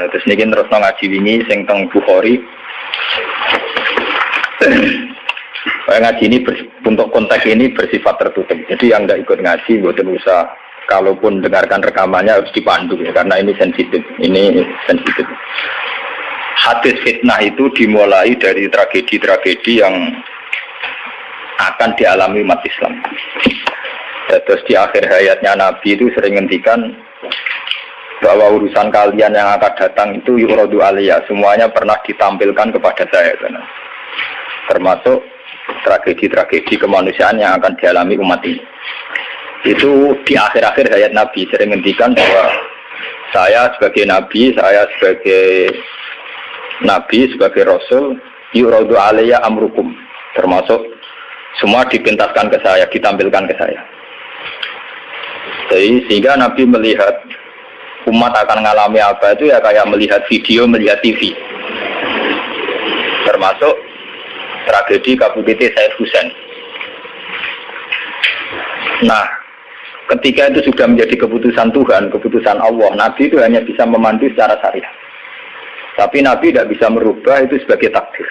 Terus niki terus ngaji wingi sing teng Bukhari. Ngaji ini untuk konteks ini bersifat tertutup. Jadi yang nggak ikut ngaji bukan usah. Kalaupun dengarkan rekamannya harus dipandu ya, karena ini sensitif. Ini sensitif. Hadis fitnah itu dimulai dari tragedi-tragedi yang akan dialami umat Islam. Terus di akhir hayatnya Nabi itu sering ngendikan bahwa urusan kalian yang akan datang itu yuradu aliyah, semuanya pernah ditampilkan kepada saya, termasuk tragedi-tragedi kemanusiaan yang akan dialami umat ini. Itu di akhir-akhir hayat Nabi sering ngendikan bahwa saya sebagai Nabi, sebagai Rasul, yuradu aliyah amrukum, termasuk semua dipintaskan ke saya, ditampilkan ke saya. Jadi sehingga Nabi melihat umat akan mengalami apa itu ya kayak melihat video, melihat TV. Termasuk tragedi KBPT Said Husain. Nah, ketika itu sudah menjadi keputusan Tuhan, keputusan Allah, Nabi itu hanya bisa memandu secara syariat. Tapi Nabi tidak bisa merubah itu sebagai takdir.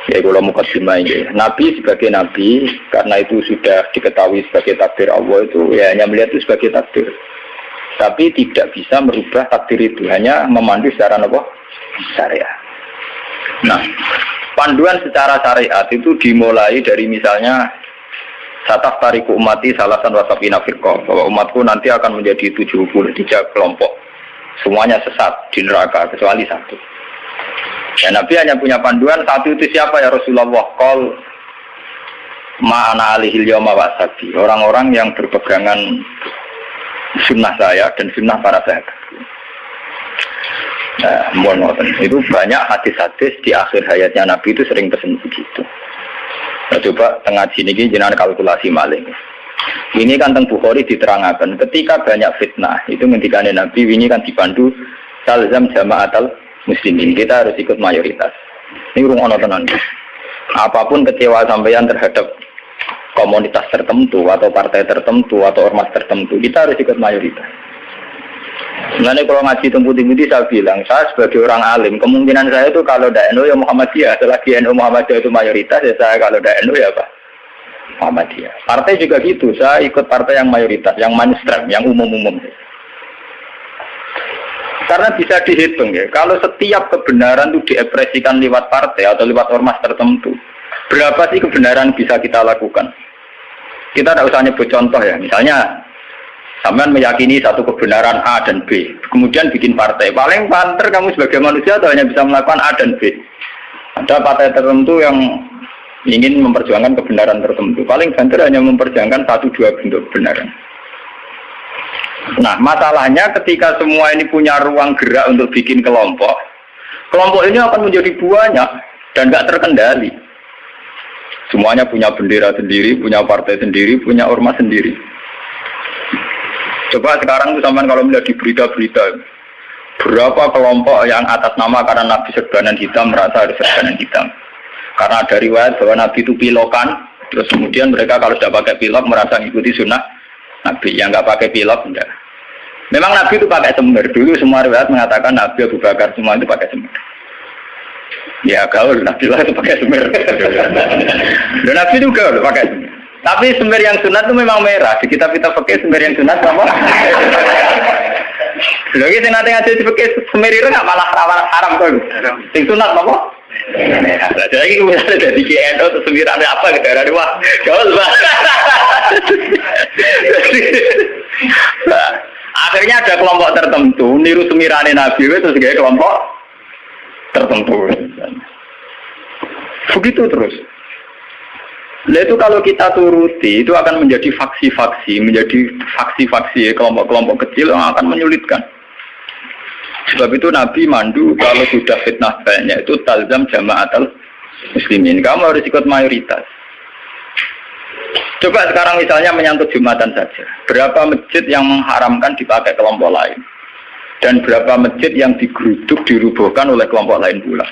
Ya kalau mukadimah ini, Nabi sebagai Nabi, karena itu sudah diketahui sebagai takdir Allah itu, ya hanya melihat itu sebagai takdir. Tapi tidak bisa merubah takdir itu, hanya memandu secara syariat. Nah, panduan secara syariat itu dimulai dari misalnya sataf tariku umati salasan wasafina firqah, bahwa umatku nanti akan menjadi 73 kelompok, semuanya sesat di neraka kecuali satu. Ya, Nabi hanya punya panduan satu, itu siapa ya Rasulullah? Qol ma'ana alihil yawma wasabi, orang-orang yang berpegangan sunnah saya dan sunnah para sahabat. Nah, itu banyak hadis-hadis di akhir hayatnya Nabi itu sering pesen begitu. Nah, coba tengah sini jenengan kalkulasi maling. Ini kan teng Bukhari diterangkan ketika banyak fitnah itu ngendikane Nabi ini kan dipandu talzam jama'atal muslimin, kita harus ikut mayoritas. Ini rungono tenan. Apapun kecewa sampeyan terhadap komunitas tertentu atau partai tertentu atau ormas tertentu, kita harus ikut mayoritas. Sebenarnya kalau ngaji tempat-tempat saya bilang, saya sebagai orang alim, kemungkinan saya itu kalau tidak NU ya Muhammadiyah, selagi NU Muhammadiyah itu mayoritas, ya saya kalau tidak NU ya apa? Muhammadiyah. Partai juga gitu, saya ikut partai yang mayoritas, yang mainstream, yang umum-umum. Karena bisa dihitung ya, kalau setiap kebenaran itu diekspresikan lewat partai atau lewat ormas tertentu, berapa sih kebenaran bisa kita lakukan? Kita tidak usah nyebut contoh ya, misalnya sampean meyakini satu kebenaran A dan B, kemudian bikin partai, paling banter kamu sebagai manusia atau hanya bisa melakukan A dan B. Ada partai tertentu yang ingin memperjuangkan kebenaran tertentu, paling banter hanya memperjuangkan 1-2 bentuk kebenaran. Nah, masalahnya ketika semua ini punya ruang gerak untuk bikin kelompok, kelompok ini akan menjadi banyak dan nggak terkendali. Semuanya punya bendera sendiri, punya partai sendiri, punya ormas sendiri. Coba sekarang tuh sampean kalau melihat di berita-berita, berapa kelompok yang atas nama karena Nabi serbanan hitam merasa harus serbanan hitam. Karena ada riwayat bahwa Nabi itu pilokan, terus kemudian mereka kalau sudah pakai pilok merasa mengikuti sunnah Nabi, yang nggak pakai pilok enggak. Memang Nabi itu pakai semir. Dulu semua riwayat mengatakan Nabi Abu Bakar semua itu pakai semir. Ya gaul, Nabi lah itu pakai semir. Dan Nabi itu gaul pakai semir. Tapi semir yang sunat itu memang merah. Di kitab-kitab fikih semir yang sunat sama. Lagi sing nate ngaji fikih semir itu nggak malah haram kok. Sing sunat apa? Merah. Lah jadi misalnya dari KNO atau semir ada apa ke daerah wah gaul banget. Akhirnya ada kelompok tertentu niru semirane Nabi itu sebagai kelompok tertentu. Begitu terus. Nah itu kalau kita turuti itu akan menjadi faksi-faksi, kelompok-kelompok kecil yang akan menyulitkan. Sebab itu Nabi mandu kalau sudah fitnah banyak itu talzam jama'atul muslimin. Kamu harus ikut mayoritas. Coba sekarang misalnya menyangkut Jumatan saja. Berapa masjid yang mengharamkan dipakai kelompok lain? Dan berapa masjid yang digeruduk, dirubuhkan oleh kelompok lain pula?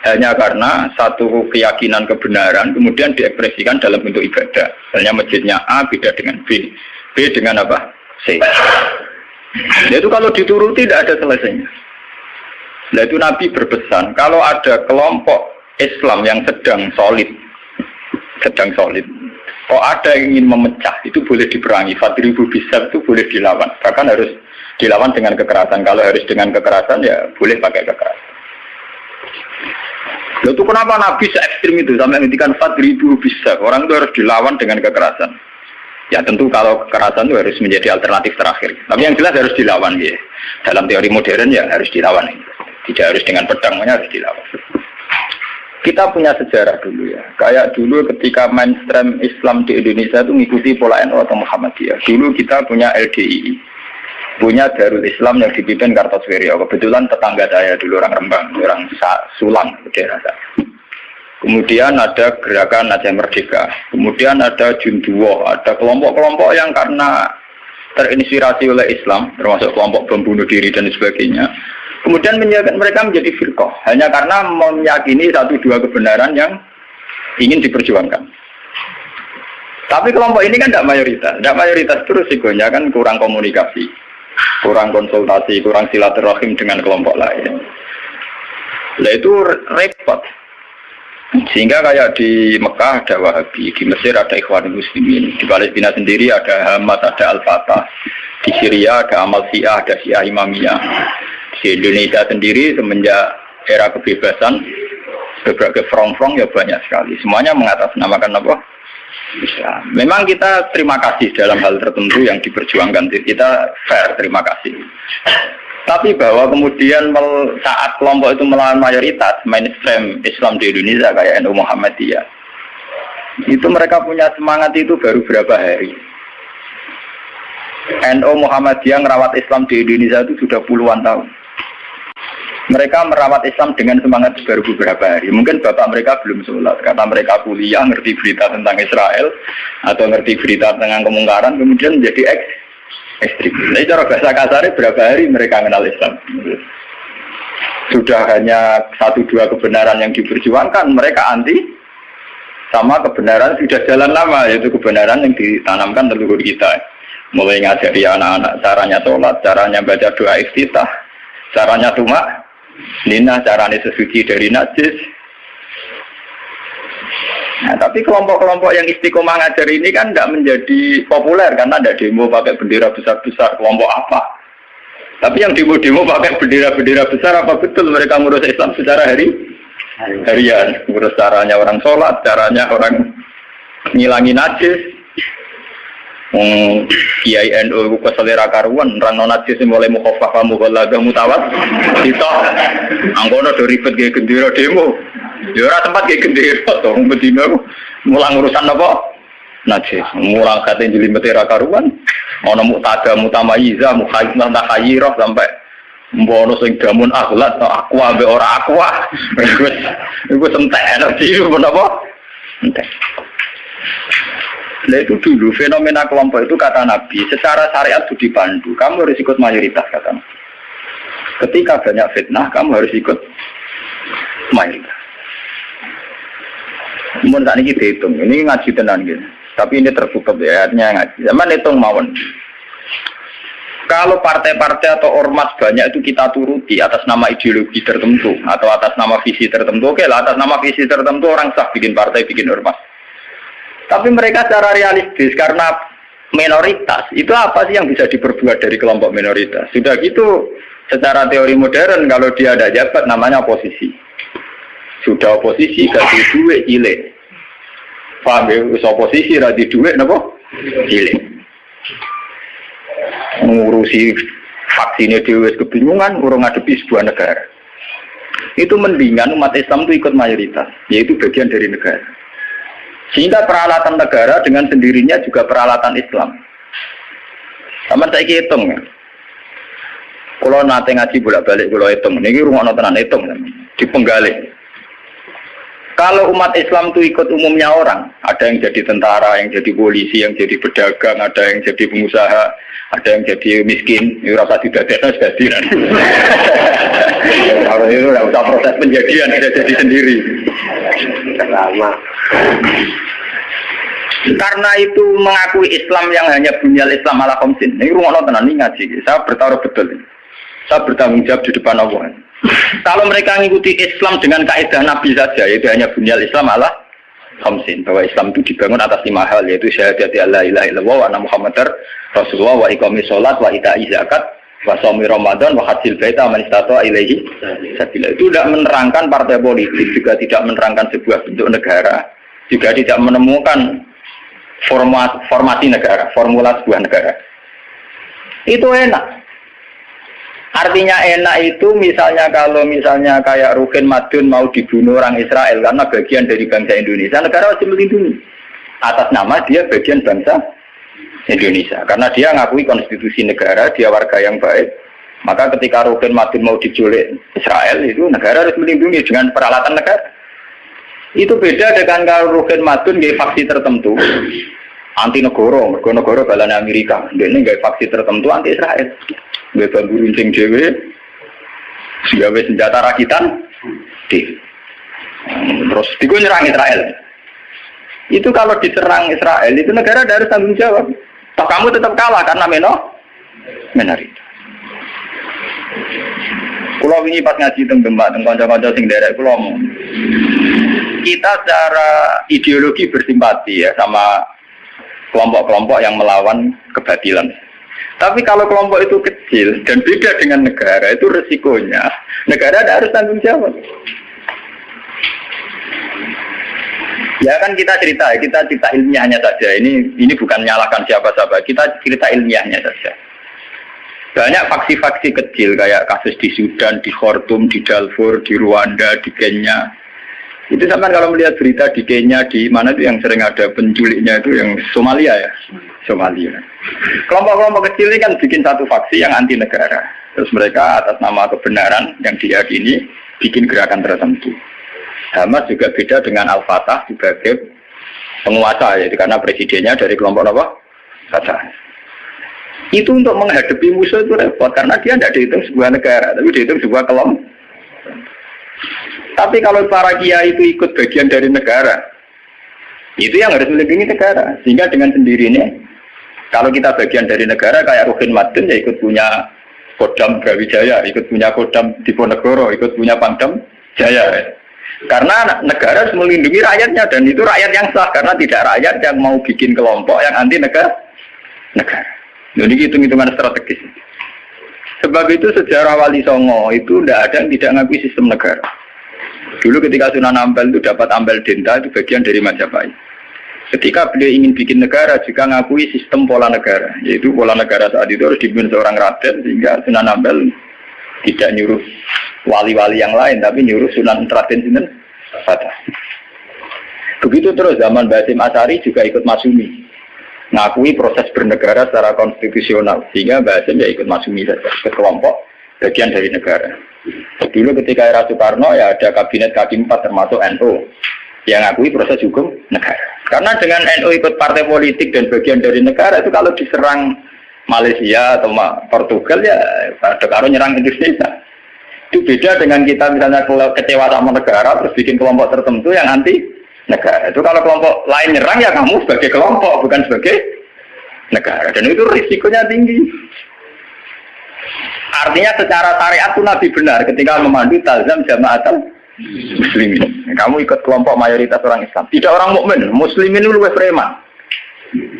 Hanya karena satu keyakinan kebenaran kemudian diekspresikan dalam bentuk ibadah. Misalnya masjidnya A beda dengan B. B dengan apa? C. Itu kalau dituruti tidak ada selesainya. Nah itu Nabi berpesan, kalau ada kelompok Islam yang sedang solid, kok ada yang ingin memecah, itu boleh diperangi. Fadribu bisa itu boleh dilawan, bahkan harus dilawan dengan kekerasan. Kalau harus dengan kekerasan ya boleh pakai kekerasan. Lalu itu kenapa Nabi se-ekstrim itu sampai menghentikan Fadribu bisa, orang itu harus dilawan dengan kekerasan. Ya tentu kalau kekerasan itu harus menjadi alternatif terakhir. Tapi yang jelas harus dilawan ya. Dalam teori modern ya harus dilawan. Tidak harus dengan pedang, harus dilawan. Kita punya sejarah dulu ya. Kayak dulu ketika mainstream Islam di Indonesia itu mengikuti pola NU atau Muhammadiyah. Dulu kita punya LDII. Punya Darul Islam yang dipimpin Kartosuwiryo. Kebetulan tetangga saya dulu orang Rembang, orang Sulang, daerah saya. Kemudian ada gerakan Aceh Merdeka. Kemudian ada Junduwo, ada kelompok-kelompok yang karena terinspirasi oleh Islam, termasuk kelompok pembunuh diri dan sebagainya. Kemudian mereka menjadi firqah hanya karena meyakini satu dua kebenaran yang ingin diperjuangkan. Tapi kelompok ini kan tidak mayoritas terus risikonya kan kurang komunikasi, kurang konsultasi, kurang silaturahim dengan kelompok lain. Nah itu repot. Sehingga kayak di Mekah ada Wahabi, di Mesir ada Ikhwanul Muslimin, di Palestina sendiri ada Hamas, ada Al-Fatah, di Syria ada Amal Syiah, ada Syiah Imamiyah. Di Indonesia sendiri semenjak era kebebasan berbagai front-front ya banyak sekali. Semuanya mengatasnamakan apa? Islam. Memang kita terima kasih dalam hal tertentu yang diperjuangkan. Kita fair, terima kasih. Tapi bahwa kemudian saat kelompok itu melawan mayoritas mainstream Islam di Indonesia kayak NU Muhammadiyah, itu mereka punya semangat itu baru berapa hari. NU Muhammadiyah merawat Islam di Indonesia itu sudah puluhan tahun. Mereka merawat Islam dengan semangat baru beberapa hari. Mungkin bapak mereka belum sholat, kata mereka kuliah, ngerti berita tentang Israel atau ngerti berita tentang kemungkaran, kemudian menjadi ekstrim. Jadi cara bahasa kasarnya berapa hari mereka kenal Islam. Sudah hanya satu dua kebenaran yang diperjuangkan, mereka anti sama kebenaran sudah jalan lama, yaitu kebenaran yang ditanamkan leluhur kita. Mulai ngajari anak-anak caranya sholat, caranya baca doa iftitah, caranya tumak nina, caranya sesuci dari najis. Nah, tapi kelompok-kelompok yang istiqomah ngajar ini kan tidak menjadi populer karena ada demo pakai bendera besar-besar. Kelompok apa? Tapi yang demo-demo pakai bendera-bendera besar, apa betul mereka ngurus Islam secara harian? Ngurus caranya orang sholat, caranya orang ngilangi najis. Kiai NU ku selera karuan, orang non najis mulai mukhafafah mughalladah mutawat. Kita anggono do ribet ge gendera demo. Ya ora tempat kayak gendera to, bedino mulang urusan apa? Najis. Mulang kate jlimet ra karuan. Ana muktada mutamayiza, mukhayyirah takhayyirah sampai mbono sing damun akhlak to aqua mbek ora aqua. Iku entek energi itu menapa? Entek. Nah itu dulu fenomena kelompok itu kata Nabi secara syariat itu dipandu. Kamu harus ikut mayoritas kata Nabi. Ketika banyak fitnah kamu harus ikut mayoritas. Mun saat ini kita hitung, ini ngaji tenan gitu. Tapi ini tertutup ya, artinya ngaji. Zaman hitung mawon. Kalau partai-partai atau ormas banyak itu kita turuti atas nama ideologi tertentu atau atas nama visi tertentu, oke lah, atas nama visi tertentu orang sah bikin partai, bikin ormas. Tapi mereka secara realistis karena minoritas, itu apa sih yang bisa diperbuat dari kelompok minoritas? Sudah gitu, secara teori modern kalau dia ada jabat namanya oposisi. Sudah oposisi ganti duit cilik. Paham ya? Oposisi ganti duit napa? Cilik. Mengurusi vaksinnya dewe kebingungan, urung ngadepi sebuah negara. Itu mendingan umat Islam itu ikut mayoritas, yaitu bagian dari negara. Sehingga peralatan negara dengan sendirinya juga peralatan Islam. Sama saya hitung ya. Kalau nanti ngaji bolak-balik kalau hitung, ini rumah tenan hitung di penggalih. Kalau umat Islam itu ikut umumnya orang, ada yang jadi tentara, yang jadi polisi, yang jadi pedagang, ada yang jadi pengusaha, ada yang jadi miskin, itu rasa tidak ada jadi. Kalau itu tidak usah proses penjadian, sudah jadi sendiri. Lama. Karena itu mengakui Islam yang hanya bunyal Islam ala komsin. Ini rumah tenan ini ngaji. Saya bertaruh betul. Saya bertanggung jawab di depan Allah. Kalau mereka mengikuti Islam dengan kaidah Nabi saja, yaitu hanya bunyal Islam ala khamsin, bahwa Islam itu dibangun atas 5 hal, yaitu syahadat la ilaha illallah wa anna muhammadar rasulullah wa iqamis shalat wa ita'iz zakat wa shaumi ramadan wa hajjil baita man istata'a ilaihi sabila. Itu tidak menerangkan partai politik, juga tidak menerangkan sebuah bentuk negara, juga tidak menemukan formasi negara, formula sebuah negara. Itu enak. Artinya enak itu misalnya kalau misalnya kayak Rukin Madun mau dibunuh orang Israel karena bagian dari bangsa Indonesia, negara wajib melindungi atas nama dia bagian bangsa Indonesia. Karena dia ngakui konstitusi negara, dia warga yang baik. Maka ketika Rukin Madun mau diculik Israel, itu negara harus melindungi dengan peralatan negara. Itu beda dengan kalau Rukin Madun nggih faksi tertentu anti negara, negara balane Amerika. Dene nggih faksi tertentu anti Israel. Nggih bambu runcing dhewe, gawe senjata rakitan, terus digo nyerang Israel. Itu kalau diserang Israel, itu negara harus tanggung jawab. Toh kamu tetap kalah karena minoritas. Kulo wingi pas ngaji teng Demak, teng kanca-kanca sing derek kulo ngomong. Kita secara ideologi bersimpati ya sama kelompok-kelompok yang melawan kebatilan. Tapi kalau kelompok itu kecil dan beda dengan negara, itu resikonya negara harus tanggung jawab. Ya kan kita cerita ilmiahnya saja. Ini bukan menyalahkan siapa-siapa. Kita cerita ilmiahnya saja. Banyak faksi-faksi kecil kayak kasus di Sudan, di Khartoum, di Darfur, di Rwanda, di Kenya. Itu sama kalau melihat berita di Kenya, di mana itu yang sering ada penculiknya itu yang Somalia ya. Somalia. Kelompok-kelompok kecil ini kan bikin satu faksi yang anti negara. Terus mereka atas nama kebenaran yang diyakini bikin gerakan tertentu. Hamas juga beda dengan Al-Fatah sebagai penguasa, yaitu karena presidennya dari kelompok apa? Fatah. Itu untuk menghadapi musuh itu repot karena dia tidak dihitung sebuah negara, tapi dihitung sebuah kelompok. Tapi kalau para kiai itu ikut bagian dari negara, itu yang harus melindungi negara. Sehingga dengan sendirinya, kalau kita bagian dari negara kayak Rukin Madun ya ikut punya Kodam Brawijaya, ikut punya Kodam Diponegoro, ikut punya Pangdam Jaya. Karena negara harus melindungi rakyatnya dan itu rakyat yang sah karena tidak rakyat yang mau bikin kelompok yang anti negara. Jadi hitung-hitungan strategis. Sebab itu sejarah Wali Songo itu tidak ada yang tidak ngakui sistem negara. Dulu ketika Sunan Ampel itu dapat Ampel Denta itu bagian dari Majapahit. Ketika beliau ingin bikin negara juga ngakui sistem pola negara, yaitu pola negara saat itu harus dipimpin seorang raden sehingga Sunan Ampel tidak nyuruh wali-wali yang lain tapi nyuruh Sunan Raden Sinten Fatah. Begitu terus zaman Basim Asy'ari juga ikut Masyumi, ngakui proses bernegara secara konstitusional sehingga Basim ya ikut Masyumi saja ke kelompok bagian dari negara. Dulu ketika era Soekarno ya ada kabinet K4 termasuk NU yang ngakui proses hukum negara. Karena dengan NU ikut partai politik dan bagian dari negara itu kalau diserang Malaysia atau Portugal ya pada karo nyerang Indonesia. Itu beda dengan kita misalnya kecewa sama negara terus bikin kelompok tertentu yang anti negara. Itu kalau kelompok lain nyerang ya kamu sebagai kelompok bukan sebagai negara. Dan itu risikonya tinggi. Artinya secara syariat itu Nabi benar ketika memandu talzam jamaatul muslimin. Kamu ikut kelompok mayoritas orang Islam. Tidak orang mukmin. Muslimin itu lebih preman.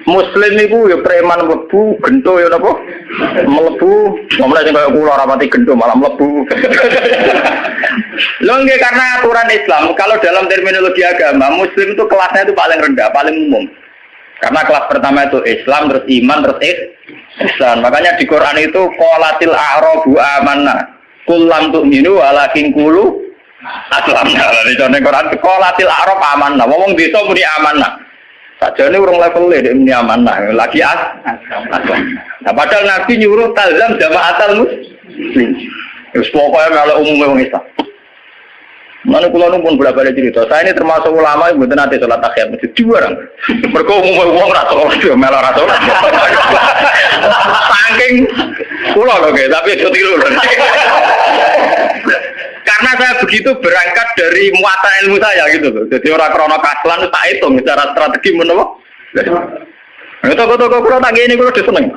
Muslim itu ya preman mlebu, gento ya napa? Mlebu, mulai sing kaya kula ora pati gento malah mlebu. Lho nggih karena aturan Islam, kalau dalam terminologi agama, muslim itu kelasnya itu paling rendah, paling umum. Karena kelas pertama itu Islam, terus iman, terus ihsan. Makanya di Quran itu qolatil a'rabu amanna. Qul lam tu'minu walakin qulu aslamna. Di Quran qolatil a'rab amanna. Wong desa muni amanna. Sajane urung level e muni amanna, lagi aslam. Nah, padahal Nabi nyuruh talzam jamaatul muslim. Wis pokoke kalau umum wong Islam. Mana kula pun bolak-balik cerita. Saya ini termasuk ulama yang mboten nate salat tahiyat masjid diwarang. Mergo umum wong ra salat melu ra salat. Saking kula lho guys, tapi aja tiru lho. Karena saya begitu berangkat dari muata ilmu saya gitu loh. Jadi orang krono kaslan tak hitung secara strategi menapa. Nah, toko-toko kula tak ngene kula seneng.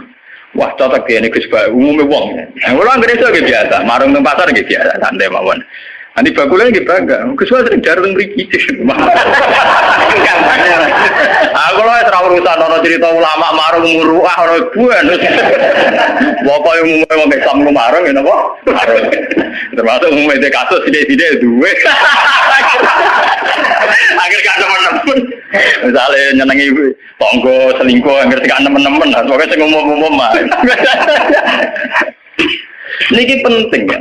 Wah, cocok ya, ini Gus Pak, umumnya wong. Yang ulang gereja gitu biasa, marung di pasar gitu biasa, santai mawon. Nanti bakulnya gitu bangga, Gus Pak sering jarang meriki. Aku loh terlalu urusan orang cerita ulama marung muruah orang buan. Bapak yang umumnya mau Islam lu marung, ya napa? Termasuk umumnya kasus sida dua. Akhirnya gak temen-temen. Misalnya nyenengi tonggo selingkuh, akhirnya gak temen-temen. Pokoknya saya ngomong-ngomong mah. Ini penting ya.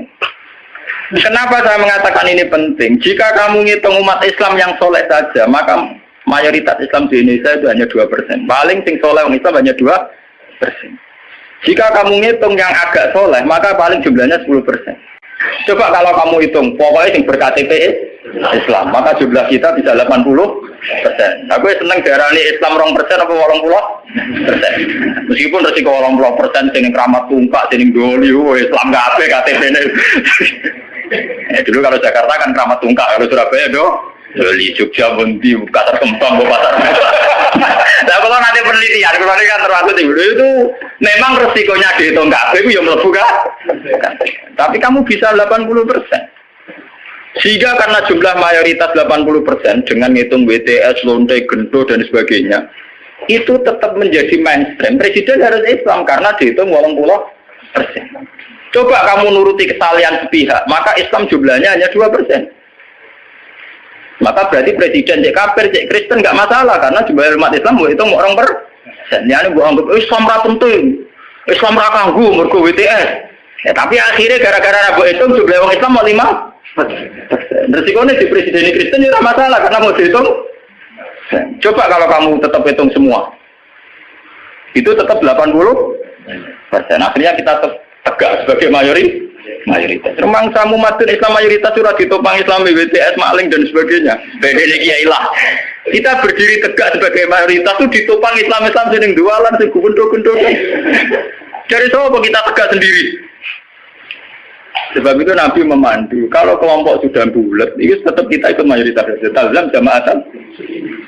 Kenapa saya mengatakan ini penting? Jika kamu ngitung umat Islam yang soleh saja, maka mayoritas Islam di Indonesia itu hanya 2%. Paling sing soleh orang Islam hanya 2%. Jika kamu ngitung yang agak soleh, maka paling jumlahnya 10%. Coba kalau kamu hitung, pokoknya yang ber-KTP Islam, maka jumlah kita bisa 80%. Aku seneng darah ini Islam 2% apa 80%. Meskipun resiko 80% yang keramat tungkak, yang doli, Islam kabeh KTP-nya. Dulu kalau Jakarta kan keramat tungkak, kalau Surabaya doli, Jogja, Bunti, Pasar Kembang, Pasar. Nah kalau nanti penelitian, kalau nanti kan termasuk itu memang resikonya dihitung kabeh itu yang mlebu kan. Tapi kamu bisa 80%. Sehingga karena jumlah mayoritas 80% dengan ngitung WTS, lonte, gento dan sebagainya, itu tetap menjadi mainstream. Presiden harus Islam karena dihitung 80%. Coba kamu nuruti kesalahan sepihak, maka Islam jumlahnya hanya 2%. Maka berarti presiden cek kafir, cek Kristen nggak masalah karena jumlah umat Islam mau hitung orang persen. Yani gua anggap Islam ra penting, Islam ra kanggo mergo WTS. Ya, tapi akhirnya gara-gara rabu itu jumlah orang Islam mau 5%. Resikonya di presiden Kristen itu masalah karena mau dihitung. Coba kalau kamu tetap hitung semua, itu tetap 80%. Akhirnya kita tegak sebagai mayoritas. Memang kamu madun Islam mayoritas surat ditopang Islam BTS maling dan sebagainya. Bedanya kiai lah. Kita berdiri tegak sebagai mayoritas itu ditopang Islam sering jualan, sing gendong-gendong. Dari apa kita tegak sendiri? Sebab itu Nabi memandu. Kalau kelompok sudah bulat, itu tetap kita ikut mayoritas. Dalam jamaatan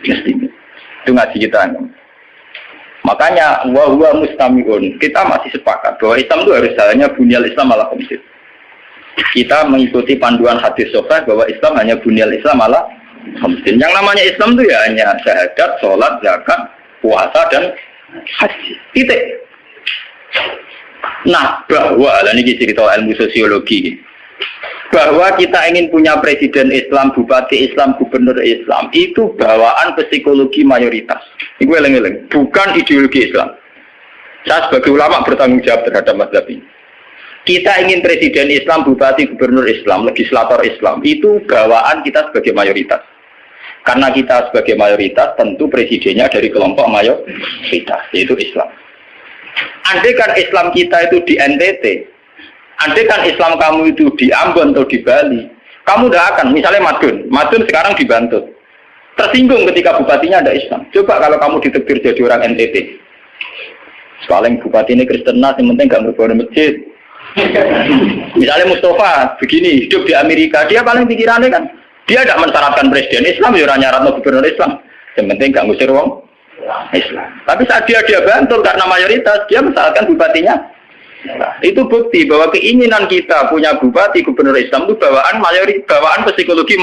muslimin. Itu ngaji kita. Makanya wa huwa mustamiun. Kita masih sepakat bahwa Islam itu harus jalannya bunyal Islam ala khamsin. Kita mengikuti panduan hadis sahih bahwa Islam hanya bunyal Islam ala khamsin. Yang namanya Islam itu ya hanya syahadat, sholat, zakat, puasa dan haji. Titik. Nah, bahwa ini cerita ilmu sosiologi. Bahwa kita ingin punya presiden Islam, bupati Islam, gubernur Islam, itu bawaan psikologi mayoritas. Ini gue eleng-eleng, bukan ideologi Islam. Saya sebagai ulama bertanggung jawab terhadap mazhab ini. Kita ingin presiden Islam, bupati, gubernur Islam, legislator Islam, itu bawaan kita sebagai mayoritas. Karena kita sebagai mayoritas, tentu presidennya dari kelompok mayoritas, yaitu Islam. Andai kan Islam kita itu di NTT, andai kan Islam kamu itu di Ambon atau di Bali, kamu tidak akan, misalnya Madun sekarang di Bantul, tersinggung ketika bupatinya ada Islam. Coba kalau kamu ditektir jadi orang NTT, paling bupati ini Kristen, yang penting nggak berbuat masjid. Misalnya Mustafa begini, hidup di Amerika, dia paling pikirannya kan, dia tidak mensyaratkan presiden Islam, ya nyarat gubernur Islam, yang penting nggak ngusir wong Islam. Tapi saat dia Bantul karena mayoritas, dia mensyaratkan bupatinya. Nah, itu bukti bahwa keinginan kita punya bupati gubernur Islam itu bawaan bawaan psikologi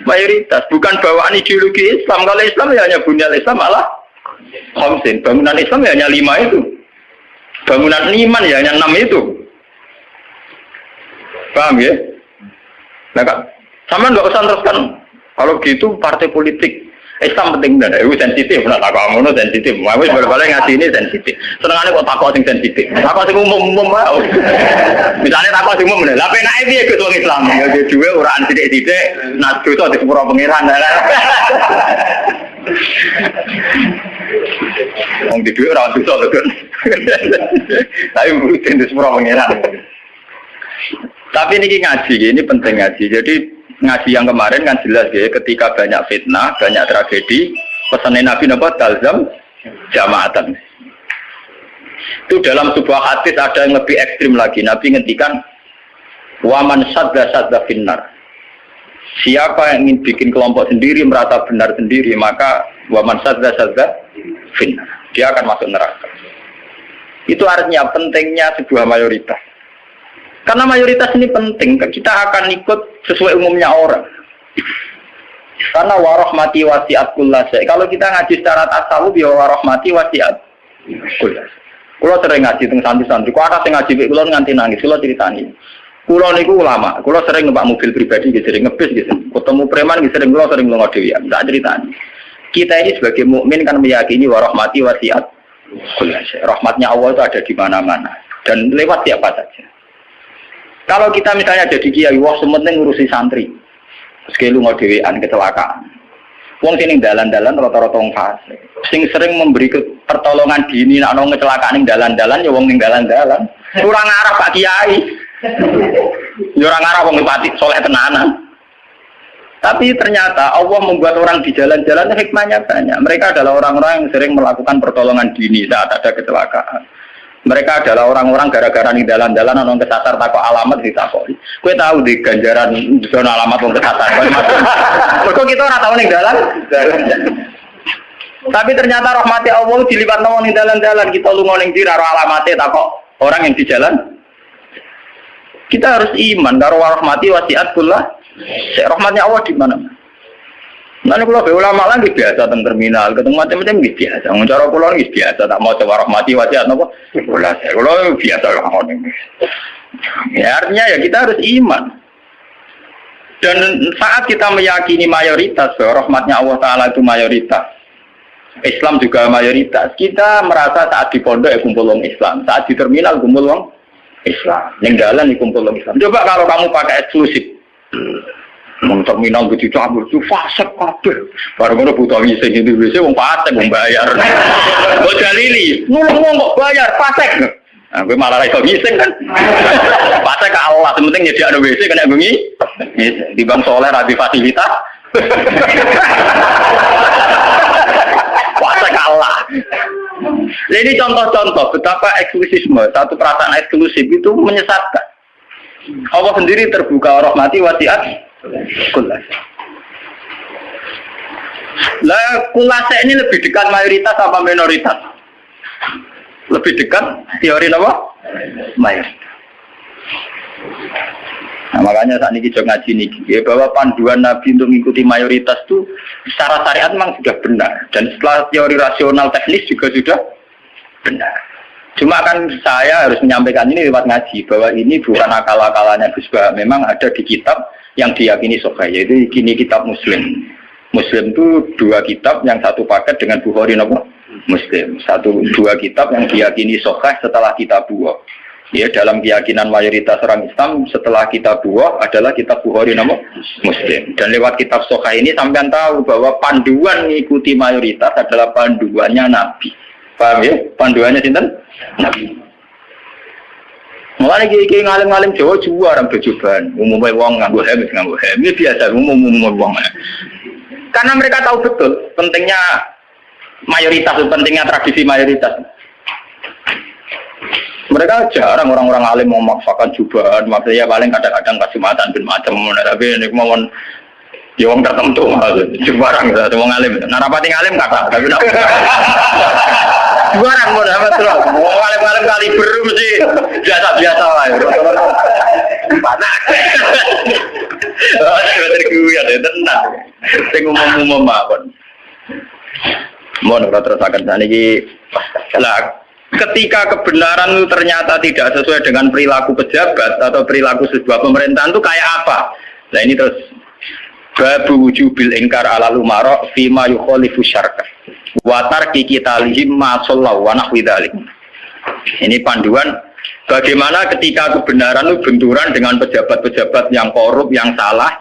mayoritas, bukan bawaan ideologi Islam. Kalau Islam ya hanya bunyal Islam ala khamsin. Bangunan Islam ya hanya 5 itu. Bangunan iman ya hanya 6 itu. Paham ya? Nah, Kak, sama nggak usah teruskan. Kalau gitu partai politik Islam penting dan itu sensitif. Nah, takut ngono sensitif. Mau balik-balik ngasih ini sensitif. Senengane kok takut sing sensitif. Takut sing umum-umum wae. Misalnya takut sing umum lha penake piye ke wong Islam. Ya duwe uraan sithik-sithik nak dosa di sepuro pangeran. Wong di duwe ora dosa lho, Gun. Tapi mungkin di sepuro pangeran. Tapi ini ngaji, ini penting ngaji. Jadi ngaji yang kemarin kan jelas ya, ketika banyak fitnah, banyak tragedi, pesan Nabi napa talzam jamaatan. Itu dalam sebuah hadis ada yang lebih ekstrim lagi. Nabi ngendikan waman sadda finnar. Siapa yang ingin bikin kelompok sendiri, merasa benar sendiri, maka waman sadda finnar. Dia akan masuk neraka. Itu artinya pentingnya sebuah mayoritas. Karena mayoritas ini penting, kita akan ikut sesuai umumnya orang. Karena warahmati wasiat kullase. Kalau kita ngaji secara tasawuf ya warahmati wasiat kullase. Kalau sering ngaji teng santri-santri, kok ada sing ngaji kula nganti nangis, kula critani. Kula niku ulama, kula sering numpak mobil pribadi, sering ngebis gitu. Ketemu preman sering kula sering lunga dhewean, tak critani. Kita ini sebagai mukmin kan meyakini warahmati wasiat kullase. Rahmatnya Allah itu ada di mana-mana dan lewat siapa saja. Kalau kita misalnya jadi kiai, wah sementing ngurusi santri. Sekali lunga dhewean kecelakaan. Wong sing ning dalan-dalan rata-rata wong fasik. Sing sering memberi pertolongan dini nek ana kecelakaan ning dalan-dalan ya wong ning dalan-dalan. Ora ngarah Pak Kiai. Ya ora ngarah wong pati saleh tenanan. Tapi ternyata Allah membuat orang di jalan-jalan hikmahnya banyak. Mereka adalah orang-orang yang sering melakukan pertolongan dini saat ada kecelakaan. Mereka adalah orang-orang gara-gara ning dalan-dalan ana kesasar takok alamat ditakoni. Kowe tahu di ganjaran zona alamat wong kesasar. Kok kita ora tahu ning dalan? Tapi ternyata rahmati Allah diliwatno wong ning dalan-dalan, kita lunga ning ndi karo alamate takok orang yang di jalan. Kita harus iman karo rahmati wasiat kullah. Rahmatnya Allah di mana? Nanti kalau ulama lagi biasa tentang terminal, ketemu macam-macam biasa. Cara pulau ini biasa, tak mau coba rahmati wasiat nopo. Kalau biasa lah ini. Ya artinya ya kita harus iman. Dan saat kita meyakini mayoritas bahwa rahmatnya Allah Taala itu mayoritas, Islam juga mayoritas. Kita merasa saat di pondok ya kumpul orang Islam, saat di terminal kumpul orang Islam, yang jalan kumpul orang Islam. Coba kalau kamu pakai eksklusif. Terminal gitu cabut itu fasek kabeh. Baru ngono butuh ngising itu wis wong fasek wong bayar. Kok dalili, ngomong kok bayar fasek. Nah, kowe malah iso ngising kan. Fasek ka Allah, penting nyediakno WC kena bengi. Di Bang Soleh ra di fasilitas. Fasek ka Allah. Jadi contoh-contoh betapa eksklusisme, satu perasaan eksklusif itu menyesatkan. Allah sendiri terbuka rahmati wasiat kulas. Lah kulase ini lebih dekat mayoritas apa minoritas? Lebih dekat teori apa? Mayoritas. Nah, makanya saat ini kita ngaji nih, ya, bahwa panduan Nabi untuk mengikuti mayoritas itu secara syariat memang sudah benar, dan setelah teori rasional teknis juga sudah benar. Cuma kan saya harus menyampaikan ini lewat ngaji, bahwa ini bukan akal-akalannya Gus Bah, memang ada di kitab yang diyakini sahih, yaitu ini kitab Muslim. Muslim itu dua kitab, yang satu paket dengan Bukhari nopo Muslim. Dua kitab yang diyakini sahih setelah kitab Bukhari. Ya, dalam keyakinan mayoritas orang Islam setelah kitab Bukhari adalah kitab Bukhari nopo Muslim. Dan lewat kitab sahih ini sampean tahu bahwa panduan mengikuti mayoritas adalah panduannya Nabi. Paham ya? Panduannya sinten? Nabi. Mulane iki ngalim-ngalim Jawa orang bejoban, umumnya wong nganggo hem. Ini biasa umum wong. Karena mereka tahu betul pentingnya mayoritas, pentingnya tradisi mayoritas. Mereka jarang orang-orang alim memaksakan jubahan, maksudnya paling kadang-kadang Jumatan bin macam, tapi ini mohon ya wong tertentu jubarang gitu, wong alim. Nah rapati ngalim kata, tapi nak jubarang mau dapat terus. Wong alim-alim kali beru mesti biasa-biasa lah. Panas. Betul gue ya tenang. Sing umum-umum mawon. Mohon ora terusaken saniki. Lah ketika kebenaran itu ternyata tidak sesuai dengan perilaku pejabat atau perilaku sebuah pemerintahan itu kayak apa? Nah ini terus babu wujubil ingkar ala lumara fima yukhalifu syar'a wa tarki qitalihim ma sallallahu wa nahwi dzalik. Ini panduan bagaimana ketika kebenaran itu benturan dengan pejabat-pejabat yang korup, yang salah,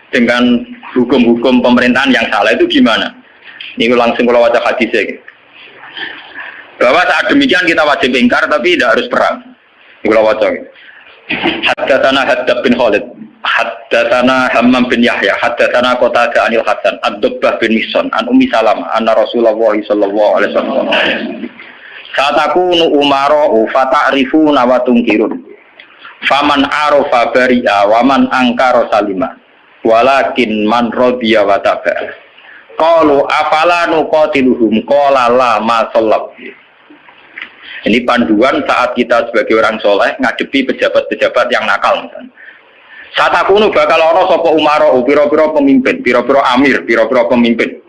dengan hukum-hukum pemerintahan yang salah, itu gimana? Ini langsung kalau baca hadisnya. Bahwa saat demikian kita wajib ingkar tapi tidak harus perang. Ini kalau baca. Haddatsana Haddad bin Khalid, haddatsana Hammam bin Yahya, haddatsana Qatadah anil Hasan, Ad-Dubbah bin Mihsan, an Ummi Salamah, anna Rasulullah sallallahu alaihi wasallam. Satakunu umara'u fata'rifuna wa tunkirun. Faman arafa bari'a wa man ankara salima. Walakin man radiya wa taba'a. Qalu afala nuqatiluhum qala la ma sallab. Ini panduan saat kita sebagai orang soleh ngadepi pejabat-pejabat yang nakal misalnya. Saat aku nu bakal ono sapa umaro, pira-pira pemimpin, pira-pira amir, pira-pira pemimpin.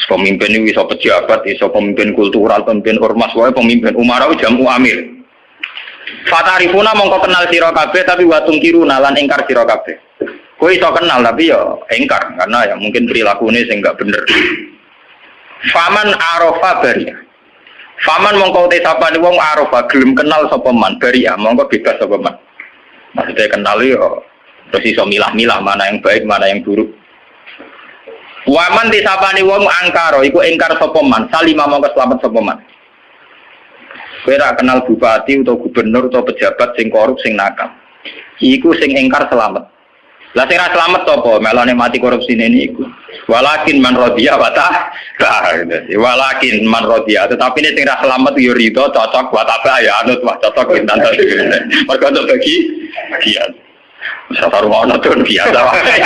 Pemimpin ini iso pejabat, iso pemimpin kultural, pemimpin ormas, wae pemimpin umaro jamu amir. Fatarifuna mongko kenal sira kabeh tapi watung kiruna lan ingkar sira kabeh. Kowe iso kenal tapi ya ingkar karena ya mungkin perilakunya sing enggak bener. Faman arafa baria. Faman mongko te sapane wong arafa gelem kenal sapa man baria, mongko bebas sapa man. Maksudnya kenal ya terus iso milah-milah mana yang baik, mana yang buruk. Waman te sapane wong angkara iku ingkar sapa man, salima mongko selamat sapa man. Kowe ra kenal bupati atau gubernur atau pejabat sing korup sing nakal. Iku sing ingkar selamat. Lah sing ra selamat sapa? Melane mati korupsi ini iku. Walakin man rodiya wa ta. Walakin man rodiya, tetapi nek sing ra selamat yo rido cocok wa ta ya anut wah cocok pinten. Mergo untuk bagi bagian. Satu rumah ono tuh biasa wae.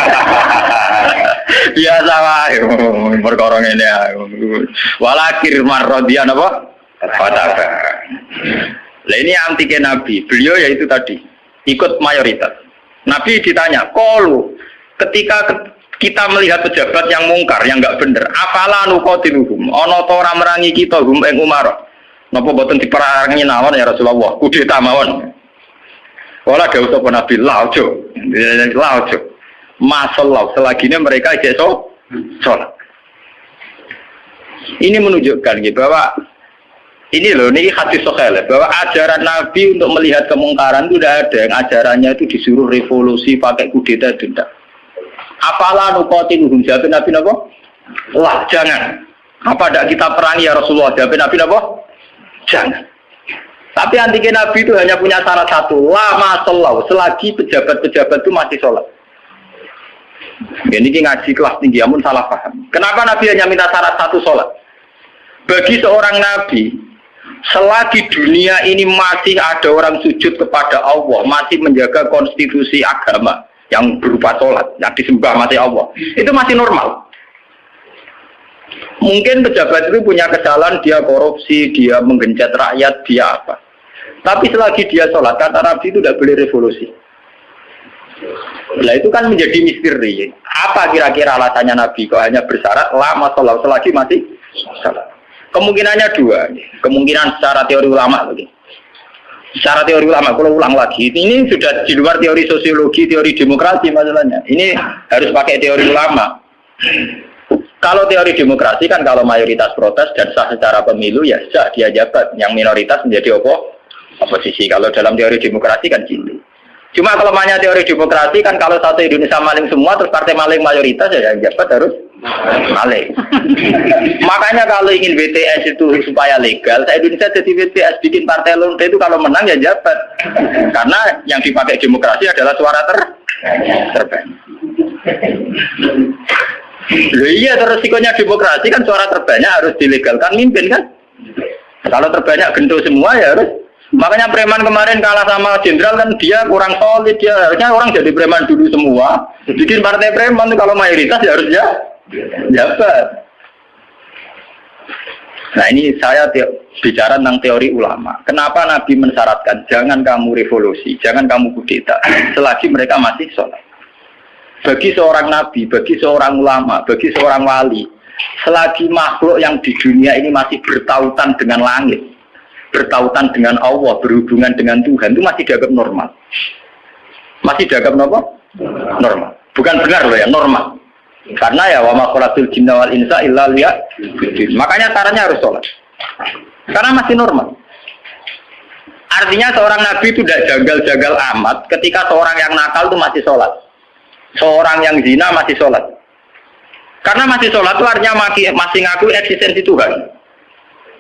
Biasa wae. Perkara ngene walakin man rodiya napa? Fataba. Lah ini antike Nabi, beliau yaitu tadi ikut mayoritas. Nabi ditanya, "Qalu, ketika kita melihat pejabat yang mungkar, yang enggak bener, afala nuqatiluhum? Ana ta ora merangi kita hum ing umar? Napa boten diperangi mawon ya Rasulullah? Kudeta mawon." Wala dawuh sapa Nabi, "La ojo." La ojo. Masallahu selagine mereka iso salat. Ini menunjukkan gitu bahwa ini loh, ini hadis sahih bahwa ajaran Nabi untuk melihat kemungkaran itu tidak ada, yang ajarannya itu disuruh revolusi pakai kudeta itu tidak. Apalah nuqatiluhum, jawab Nabi napa? Lah jangan. Apa tidak kita perangi ya Rasulullah? Jawab Nabi napa? Jangan. Tapi antike Nabi itu hanya punya syarat satu, lama sholat, selagi pejabat-pejabat itu masih sholat. Ini ngaji kelas tinggi, amun salah paham. Kenapa Nabi hanya minta syarat satu sholat? Bagi seorang Nabi, selagi dunia ini masih ada orang sujud kepada Allah, masih menjaga konstitusi agama yang berupa sholat, yang disembah masih Allah, itu masih normal. Mungkin pejabat itu punya kesalahan, dia korupsi, dia menggencet rakyat, dia apa. Tapi selagi dia sholat, kata Nabi itu tidak boleh revolusi. Nah itu kan menjadi misteri. Apa kira-kira alasannya Nabi kok hanya bersyarat lama sholat selagi masih sholat? Kemungkinannya dua. Kemungkinan secara teori ulama lagi. Secara teori ulama, kalau ulang lagi, ini sudah di luar teori sosiologi, teori demokrasi masalahnya. Ini harus pakai teori ulama. Kalau teori demokrasi kan kalau mayoritas protes dan sah secara pemilu ya sah dia jabat, yang minoritas menjadi oposisi. Kalau dalam teori demokrasi kan gitu. Cuma kalau banyak teori demokrasi kan kalau satu Indonesia maling semua terus partai maling mayoritas ya yang jabat harus maling. Makanya kalau ingin BTS itu supaya legal, Indonesia jadi BTS bikin partai lonte itu kalau menang ya jabat. Karena yang dipakai demokrasi adalah suara terbanyak. Loh iya, resikonya demokrasi kan suara terbanyak harus dilegalkan mimpin kan. Kalau terbanyak gento semua ya harus. Makanya preman kemarin kalah sama jenderal kan dia kurang solid, dia harusnya orang jadi preman dulu semua. Bikin partai preman itu kalau mayoritas ya harus ya jabat. Nah ini saya bicara tentang teori ulama. Kenapa Nabi mensyaratkan jangan kamu revolusi, jangan kamu kudeta selagi mereka masih sholat. Bagi seorang Nabi, bagi seorang ulama, bagi seorang wali, selagi makhluk yang di dunia ini masih bertautan dengan langit, bertautan dengan Allah, berhubungan dengan Tuhan, itu masih dianggap normal. Masih dianggap apa? Normal. Bukan benar loh ya, normal. Karena ya wa ma khalaqtul jinna wal insa illa liya'budun. Makanya caranya harus sholat. Karena masih normal. Artinya seorang nabi itu tidak jagal-jagal amat ketika seorang yang nakal itu masih sholat. Seorang yang zina masih sholat. Karena masih sholat itu artinya masih ngaku eksistensi Tuhan.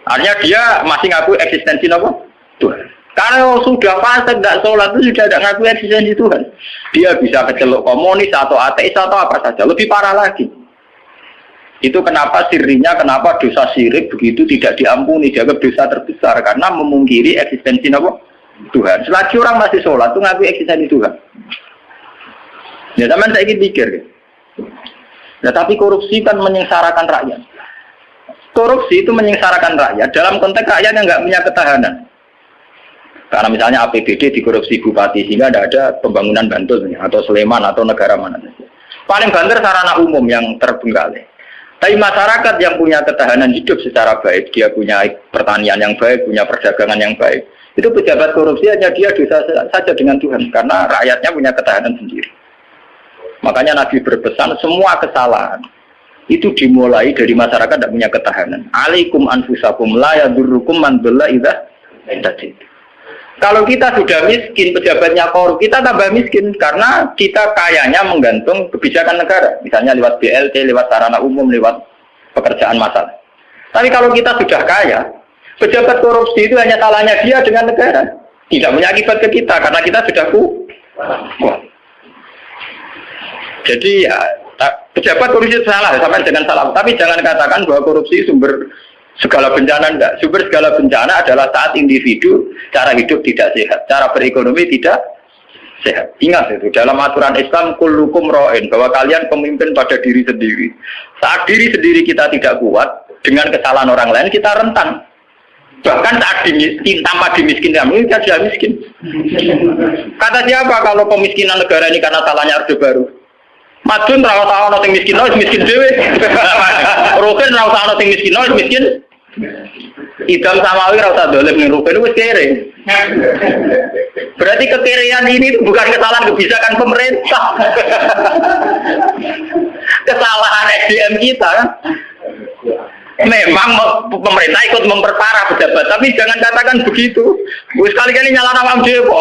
Artinya dia masih ngaku eksistensi apa? Tuhan. Kalau sudah fasik tidak sholat itu sudah tidak ngaku eksistensi Tuhan. Dia bisa kecelok komunis atau ateis atau apa saja. Lebih parah lagi. Itu kenapa sirinya, kenapa dosa syirik begitu tidak diampuni, dianggap dosa terbesar karena memungkiri eksistensi apa? Tuhan. Selagi orang masih sholat itu ngaku eksistensi Tuhan. Ya teman saya ingin pikir. Nah, tapi korupsi kan menyengsarakan rakyat. Korupsi itu menyengsarakan rakyat dalam konteks rakyat yang nggak punya ketahanan. Karena misalnya APBD dikorupsi bupati sehingga tidak ada pembangunan Bantul atau Sleman atau negara mana. Paling banter sarana umum yang terbengkalai. Tapi masyarakat yang punya ketahanan hidup secara baik, dia punya pertanian yang baik, punya perdagangan yang baik, itu pejabat korupsi hanya dia dosa saja dengan Tuhan karena rakyatnya punya ketahanan sendiri. Makanya Nabi berpesan semua kesalahan itu dimulai dari masyarakat tidak punya ketahanan. Alaikum anfusakum la yadurrukum man dhalla idza tadid. Kalau kita sudah miskin, pejabatnya korup, kita tambah miskin karena kita kayanya menggantung kebijakan negara. Misalnya lewat BLT, lewat sarana umum, lewat pekerjaan massal. Tapi kalau kita sudah kaya, pejabat korupsi itu hanya salahnya dia dengan negara. Tidak punya akibat ke kita karena kita sudah kuat. Jadi ya, pejabat korupsi itu salah, sampai dengan salah. Tapi jangan katakan bahwa korupsi sumber segala bencana. Enggak. Sumber segala bencana adalah saat individu cara hidup tidak sehat, cara berekonomi tidak sehat. Ingat itu, dalam aturan Islam kullukum ra'in, bahwa kalian pemimpin pada diri sendiri. Saat diri sendiri kita tidak kuat, dengan kesalahan orang lain kita rentan. Bahkan saat tanpa dimiskinkan, kita sudah miskin. Kata siapa kalau pemiskinan negara ini karena salahnya Orde Baru? Madun rawat ana sing miskin, miskin dhewe. Roken rawat ana sing miskin, miskin. Idam Samawi rawat dolim ning Roken wis kere. Berarti kekerean ini bukan kesalahan kebijakan pemerintah. Kesalahan SDM kita. Memang pemerintah ikut memperparah pejabat, tapi jangan katakan begitu. Wis kali-kali nyalahno awam dhewe.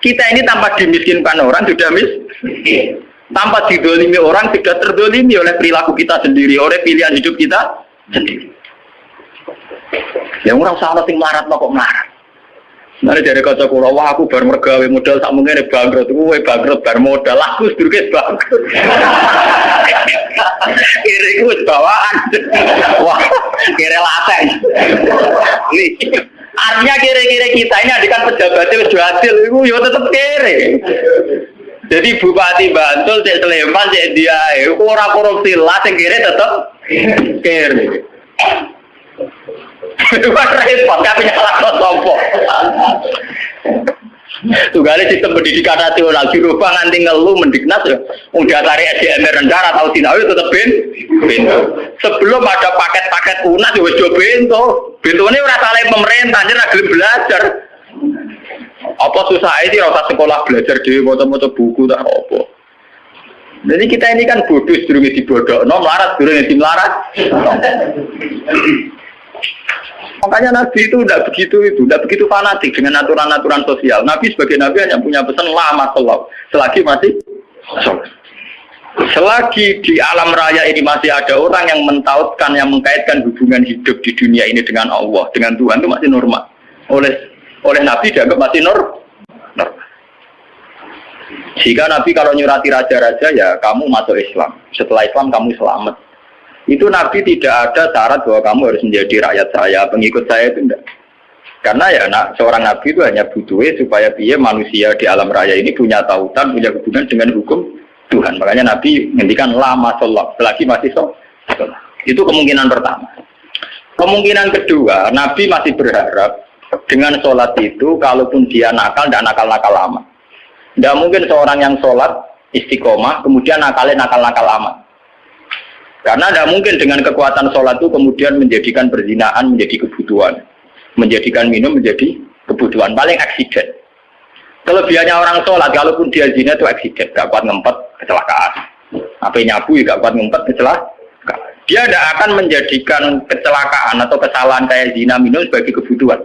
Kita ini tanpa dimiskinkan orang sudah miskin. Tanpa didolimi orang tidak terdolimi oleh perilaku kita sendiri, oleh pilihan hidup kita sendiri. Yang orang salah sing melarat kok melarat. Nanti dari kata kula, wah aku bar mergawe modal tak mungkin bangkrut, kowe bangkrut bar modal, aku sedurunge bangkrut. Kira iku wis bawaan. Wah, kira laten. Artinya kira-kira kita ini adikan pejabatnya sudah hasil, itu ya tetap kere. Jadi Bupati Bantul, Cek Sleman, Cek dia, orang korupsi lah, yang kere tetap kere. Itu kan repot, tapi nyala sombong. Tugale sistem pendidikan nasional dirubah nganti ngeluh mendiknas ya. Udah tarik SDM rendah atau dinawi tetap bento. Sebelum ada paket-paket UNAS ya wis do bento. Bentone ora salah pemerintah, ora gelem belajar. Apa susah sih ora sekolah belajar dhewe maca-maca buku tak apa. Jadi kita ini kan bodoh sedurunge dibodhokno, melarat sedurunge dimelarat. Makanya Nabi itu tidak begitu fanatik dengan aturan-aturan sosial. Nabi sebagai Nabi hanya punya pesan lama sholat, selagi masih sholat. Selagi di alam raya ini masih ada orang yang mentautkan, yang mengkaitkan hubungan hidup di dunia ini dengan Allah, dengan Tuhan itu masih normal. Oleh Nabi dianggap masih normal. Jika Nabi kalau nyurati raja-raja ya kamu masuk Islam. Setelah Islam kamu selamat. Itu Nabi tidak ada syarat bahwa kamu harus menjadi rakyat saya, pengikut saya itu enggak. Karena ya seorang Nabi itu hanya butuhnya supaya dia manusia di alam raya ini punya tautan, punya hubungan dengan hukum Tuhan. Makanya Nabi ngendikan lama sholat, selagi masih sholat. Itu kemungkinan pertama. Kemungkinan kedua, Nabi masih berharap dengan sholat itu, kalaupun dia nakal, tidak nakal-nakal lama. Tidak mungkin seorang yang sholat istiqomah, kemudian nakalnya nakal-nakal lama. Karena tidak mungkin dengan kekuatan sholat itu kemudian menjadikan perzinaan menjadi kebutuhan. Menjadikan minum menjadi kebutuhan. Paling aksiden. Kelebihannya orang sholat, kalaupun dia zina itu aksiden. Gak kuat ngempet, kecelakaan. Apa nyabu, gak kuat ngempet, kecelakaan. Dia tidak akan menjadikan kecelakaan atau kesalahan kayak zina minum sebagai kebutuhan.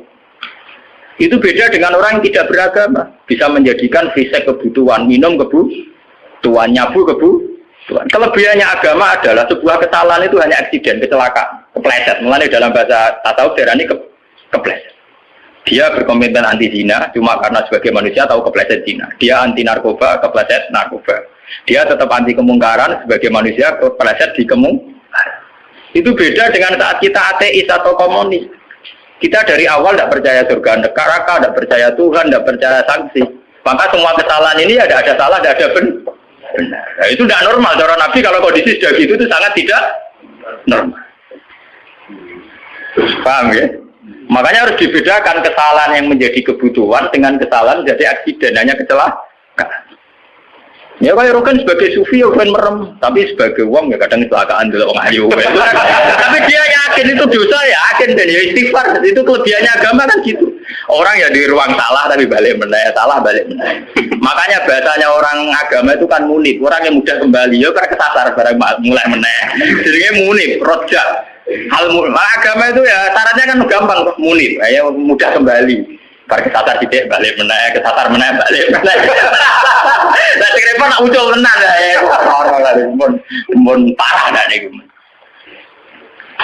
Itu beda dengan orang yang tidak beragama. Bisa menjadikan fisik kebutuhan, minum kebutuhan, nyabu kebutuhan. Kelebihannya agama adalah sebuah kesalahan itu hanya aksiden, kecelakaan, kepleset. Mulanya dalam bahasa tasawuf darani kepleset. Dia berkomitmen anti zina cuma karena sebagai manusia tahu kepleset zina. Dia anti narkoba, kepleset narkoba. Dia tetap anti kemungkaran sebagai manusia kepleset di kemungkaran. Itu beda dengan saat kita ateis atau komunis. Kita dari awal tidak percaya surga neraka, tidak percaya Tuhan, tidak percaya sanksi. Maka semua kesalahan ini ada salah, ada benar. Nah, itu tidak normal. Cara Nabi kalau kondisi sudah gitu itu sangat tidak normal. Paham ya? Makanya harus dibedakan kesalahan yang menjadi kebutuhan dengan kesalahan menjadi aksiden, hanya kecelakaan. Ya kayak Rokan sebagai sufi ya kan merem, tapi sebagai wong ya kadang kecelakaan dulu orang ayu. Tapi dia yakin itu dosa, ya yakin dan ya istighfar. Itu kelebihannya agama kan gitu. Orang ya di ruang salah tapi balik meneh, salah balik meneh. Makanya bahasanya orang agama itu kan munib, orang yang mudah kembali. Ya karena kesasar barang mulai meneh. Jadinya munib, rojak. Agama itu ya syaratnya kan gampang, munib, ya mudah kembali. Bar kesasar tidak balik meneh, kesasar meneh balik meneh. Lah sing repot nak ucul tenan ya. Ora mun parah dak niku.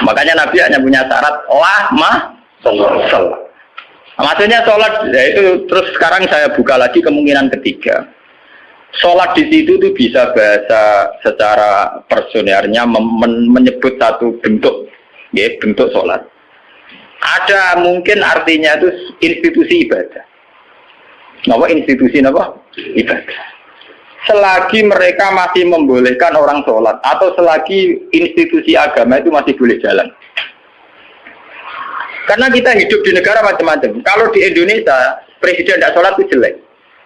Makanya Nabi hanya punya syarat sholat. Maksudnya sholat ya itu terus sekarang saya buka lagi kemungkinan ketiga. Sholat di situ tuh bisa bahasa secara personernya menyebut satu bentuk, ya bentuk sholat. Ada mungkin artinya itu institusi ibadah. Apa institusi apa? Ibadah. Selagi mereka masih membolehkan orang sholat atau selagi institusi agama itu masih boleh jalan. Karena kita hidup di negara macam-macam. Kalau di Indonesia presiden tidak sholat itu jelek.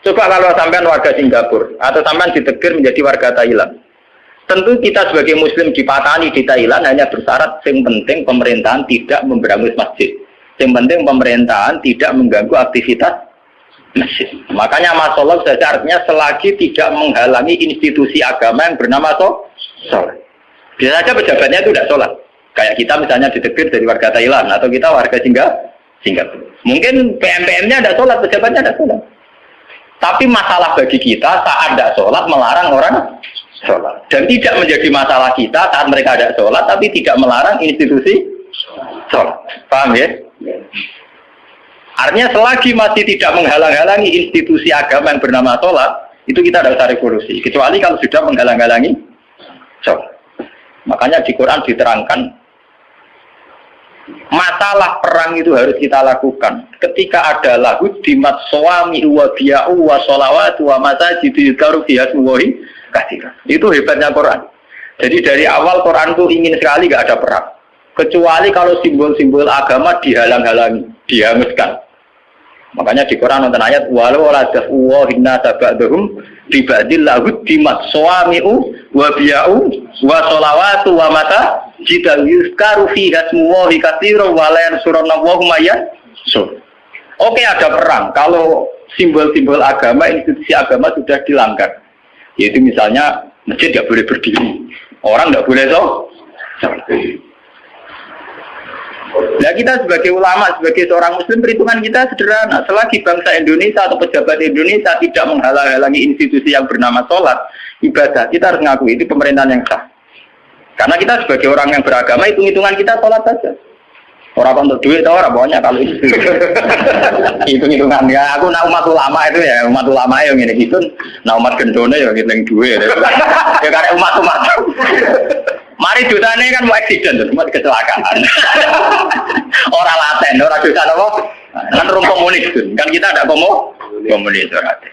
Coba kalau sampean warga Singapura atau sampean ditegur menjadi warga Thailand. Tentu kita sebagai muslim dipatani di Thailand hanya bersyarat yang penting pemerintahan tidak memberangus masjid. Yang penting pemerintahan tidak mengganggu aktivitas masjid. Makanya masalah saja artinya selagi tidak menghalangi institusi agama yang bernama sholat. Bisa saja pejabatnya itu tidak sholat. Kayak kita misalnya ditegur dari warga Thailand atau kita warga Singapura. Mungkin PM-PM-nya tidak sholat, pejabatnya tidak sholat. Tapi masalah bagi kita saat tidak sholat melarang orang sholat. Dan tidak menjadi masalah kita saat mereka ada sholat, tapi tidak melarang institusi sholat. Paham ya? Artinya selagi masih tidak menghalang-halangi institusi agama yang bernama sholat, itu kita tidak usah revolusi. Kecuali kalau sudah menghalang-halangi sholat. Makanya di Quran diterangkan, masalah perang itu harus kita lakukan. Ketika ada lagu dimat suami wa biya'u wa sholawat wa masajidu yudkaru bihasmuwahi kasih. Itu hebatnya Quran. Jadi dari awal Quran itu ingin sekali gak ada perang. Kecuali kalau simbol-simbol agama dihalang-halangi, dihanguskan. Makanya di Quran nonton ayat walau la daf'u hinna tabadhum bibadil lahud dimat suami'u wa biya'u wa sholawatu wa mata jita yuzkaru fi hasmuwahi katsiran wa la yansurunallahi mayyan. Oke, ada perang kalau simbol-simbol agama, institusi agama sudah dilanggar. Yaitu misalnya masjid tidak boleh berdiri, orang tidak boleh sholat. Nah kita sebagai ulama, sebagai seorang muslim, perhitungan kita sederhana. Selagi bangsa Indonesia atau pejabat Indonesia tidak menghalang-halangi institusi yang bernama sholat, ibadah, kita harus mengakui itu pemerintahan yang sah. Karena kita sebagai orang yang beragama, hitung-hitungan kita sholat saja. Orang untuk duit atau orang pokoknya kalau itu hitung-hitungan ya. Aku nak umat ulama itu ya, umat ulama yang ini gitu, nak umat gendone ya ngitung duit. Ya karena umat. Mari dosane kan mau accident, cuma kecelakaan. Orang laten, orang dosa apa? Kan rum komunis kan kita ada komunis orang.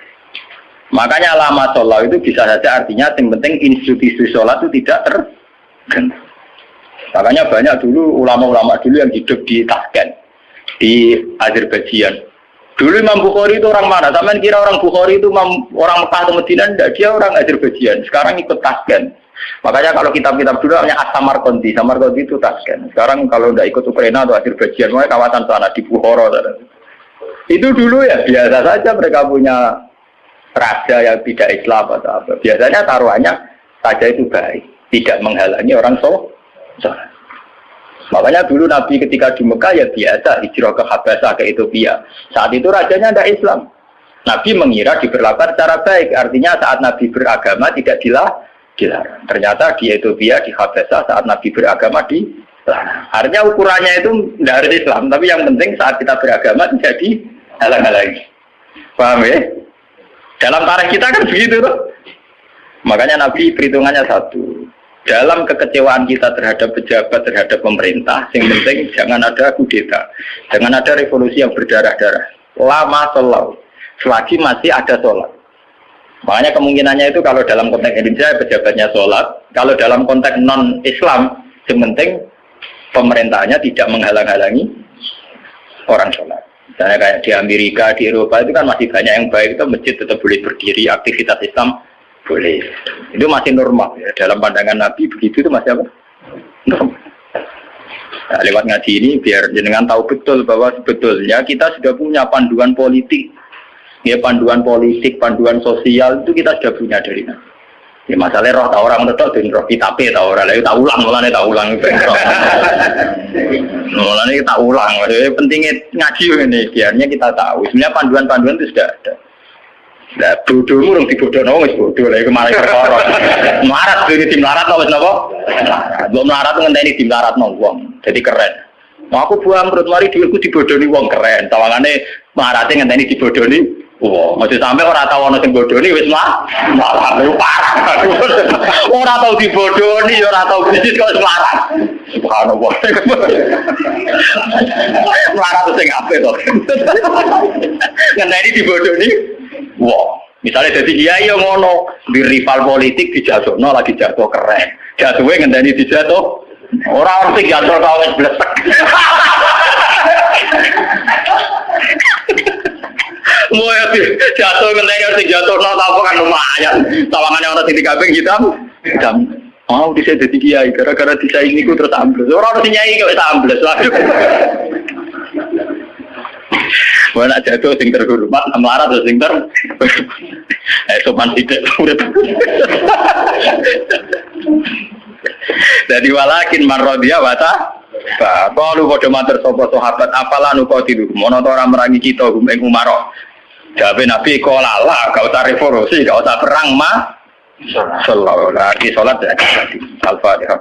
Makanya lama sholat itu bisa saja artinya yang penting institusi sholat itu tidak terganggu. Makanya banyak dulu ulama-ulama dulu yang hidup di Tashkent, di Azerbaijan. Dulu Imam Bukhari itu orang mana? Sampai kira orang Bukhari itu orang Mekah atau Madinah? Tidak, dia orang Azerbaijan. Sekarang ikut Tashkent. Makanya kalau kitab-kitab dulu namanya As-Samarqandi. Samarqandi itu Tashkent. Sekarang kalau tidak ikut Ukraina atau Azerbaijan, makanya kawasan sana di Bukhara. Itu dulu ya biasa saja mereka punya raja yang tidak Islam atau apa. Biasanya taruhannya raja itu baik, tidak menghalangi orang sholat. Makanya dulu Nabi ketika di Mekah ya biasa hijrah ke Habasah ke Ethiopia. Saat itu rajanya tidak Islam. Nabi mengira diperlakukan secara baik. Artinya saat Nabi beragama tidak dilarang. Ternyata di Ethiopia, di Habasah saat Nabi beragama dilarang. Artinya ukurannya itu tidak harus Islam. Tapi yang penting saat kita beragama tidak dihalang-halangi. Paham ya? Dalam tarikh kita kan begitu tuh. Makanya Nabi perhitungannya satu. Dalam kekecewaan kita terhadap pejabat, terhadap pemerintah, yang penting jangan ada kudeta, jangan ada revolusi yang berdarah-darah. Lama sholat, selagi masih ada sholat. Makanya kemungkinannya itu kalau dalam konteks Indonesia pejabatnya sholat, kalau dalam konteks non-Islam, yang penting pemerintahnya tidak menghalang-halangi orang sholat. Misalnya kayak di Amerika, di Eropa itu kan masih banyak yang baik, itu masjid tetap boleh berdiri, aktivitas Islam boleh. Itu masih normal ya. Dalam pandangan Nabi begitu itu masih apa? Normal. Nah, lewat ngaji ini biar jenengan tahu betul bahwa sebetulnya kita sudah punya panduan politik. Ya, panduan politik, panduan sosial itu kita sudah punya dari Nabi. Ya masalahnya roh tak orang tetap dan roh kita tak orang lain tak ulang, mulanya tak ulang. Mulanya kita ulang. Pentingnya ngaji ini biarnya kita tahu. Sebenarnya panduan-panduan itu sudah ada. Nah, bodohmu orang dibodohno wis bodoh lha iku malah perkara. Melarat dene di melaratno wis napa? Mbok melarat ngenteni di melaratno wong. Jadi keren. Mau aku buang perut mari dhuwitku dibodohi wong keren. Tawangane marate ngenteni dibodohi. Wah, masih sampai orang tahu orang yang bodoh ini, wis malah lu parah. Orang tahu dibodoh ini, orang tahu bisnis kau selarat. Subhanallah. Melarat itu ngapain toh? Karena ini dibodoh ini, wah. Misalnya jadi kiai yang ngono di rival politik dijatuh, lagi jatuh keren. Jatuhnya ngenteni dijatuh. Orang sing jatuh kawes blesek. Mau jatuh ngenteni harus jatuh tahu kan lumayan. Tawangannya orang sing dikabeng hitam. Mau bisa jadi kiai gara-gara disaingi ku terus ambles. Orang harus nyai kok ambles. Waduh. Mana jatuh sing terhormat, melarat atau sing ter. Sopan tidak urip. Jadi walakin marrodia wata. Kalau pada mater sopo sahabat apalah nukotidu, mono ora merangi kita ing umaro. Jawabe Nabi kolala, gak usah revolusi, gak usah perang mah. Sallallahu alaihi wasallam. Al-Fatihah.